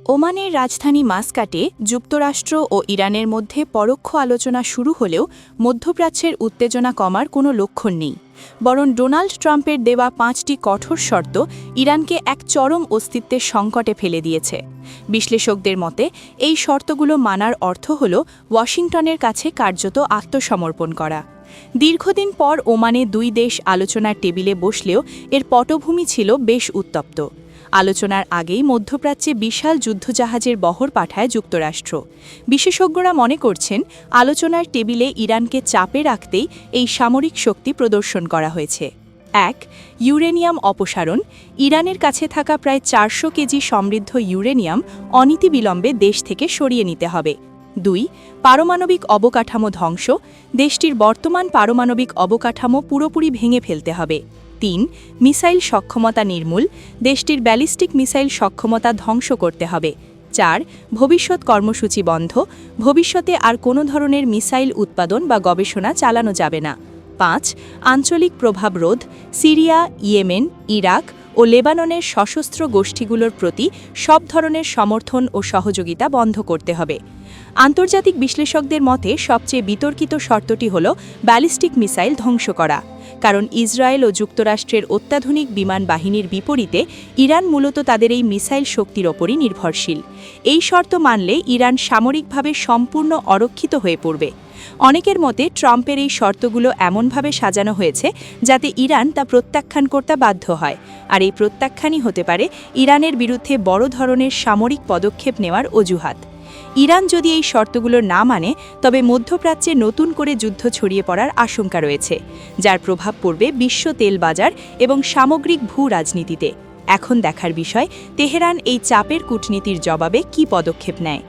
ওমানের রাজধানী মাস্কাটে যুক্তরাষ্ট্র ও ইরানের মধ্যে পরোক্ষ আলোচনা শুরু হলেও মধ্যপ্রাচ্যের উত্তেজনা কমার কোনো লক্ষণ নেই। বরং ডোনাল্ড ট্রাম্পের দেওয়া ৫টি কঠোর শর্ত ইরানকে এক চরম অস্তিত্বের সংকটে ফেলে দিয়েছে। বিশ্লেষকদের মতে এই শর্তগুলো মানার অর্থ হল ওয়াশিংটনের কাছে কার্যত আত্মসমর্পণ করা। দীর্ঘদিন পর ওমানে দুই দেশ আলোচনার টেবিলে বসলেও এর পটভূমি ছিল বেশ উত্তপ্ত। আলোচনার আগেই মধ্যপ্রাচ্যে বিশাল যুদ্ধজাহাজের বহর পাঠায় যুক্তরাষ্ট্র। বিশেষজ্ঞরা মনে করছেন, আলোচনার টেবিলে ইরানকে চাপে রাখতেই এই সামরিক শক্তি প্রদর্শন করা হয়েছে। ১. ইউরেনিয়াম অপসারণ। ইরানের কাছে থাকা প্রায় ৪০০ কেজি সমৃদ্ধ ইউরেনিয়াম অনতিবিলম্বে দেশ থেকে সরিয়ে নিতে হবে। ২. পারমাণবিক অবকাঠামো ধ্বংস। দেশটির বর্তমান পারমাণবিক অবকাঠামো পুরোপুরি ভেঙে ফেলতে হবে। ৩. মিসাইল সক্ষমতা নির্মূল। দেশটির ব্যালিস্টিক মিসাইল সক্ষমতা ধ্বংস করতে হবে। ৪. ভবিষ্যৎ কর্মসূচি বন্ধ। ভবিষ্যতে আর কোনো ধরনের মিসাইল উৎপাদন বা গবেষণা চালানো যাবে না। ৫. আঞ্চলিক প্রভাব রোধ। সিরিয়া, ইয়েমেন, ইরাক ও লেবাননের সশস্ত্র গোষ্ঠীগুলোর প্রতি সব ধরনের সমর্থন ও সহযোগিতা বন্ধ করতে হবে। আন্তর্জাতিক বিশ্লেষকদের মতে সবচেয়ে বিতর্কিত শর্তটি হল ব্যালিস্টিক মিসাইল ধ্বংস করা। কারণ ইসরায়েল ও যুক্তরাষ্ট্রের অত্যাধুনিক বিমান বাহিনীর বিপরীতে ইরান মূলত তাদের এই মিসাইল শক্তির ওপরই নির্ভরশীল। এই শর্ত মানলে ইরান সামরিকভাবে সম্পূর্ণ অরক্ষিত হয়ে পড়বে। অনেকের মতে ট্রাম্পের এই শর্তগুলো এমনভাবে সাজানো হয়েছে যাতে ইরান তা প্রত্যাখ্যান করতে বাধ্য হয়, আর এই প্রত্যাখ্যানই হতে পারে ইরানের বিরুদ্ধে বড় ধরনের সামরিক পদক্ষেপ নেওয়ার অজুহাত। ইরান যদি এই শর্তগুলো না মানে, তবে মধ্যপ্রাচ্যে নতুন করে যুদ্ধ ছড়িয়ে পড়ার আশঙ্কা রয়েছে, যার প্রভাব পড়বে বিশ্ব তেল বাজার এবং সামগ্রিক ভূ রাজনীতিতে। এখন দেখার বিষয়, তেহরান এই চাপের কূটনীতির জবাবে কী পদক্ষেপ নেয়।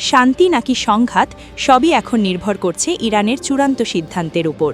শান্তি নাকি সংঘাত, সবই এখন নির্ভর করছে ইরানের চূড়ান্ত সিদ্ধান্তের উপর।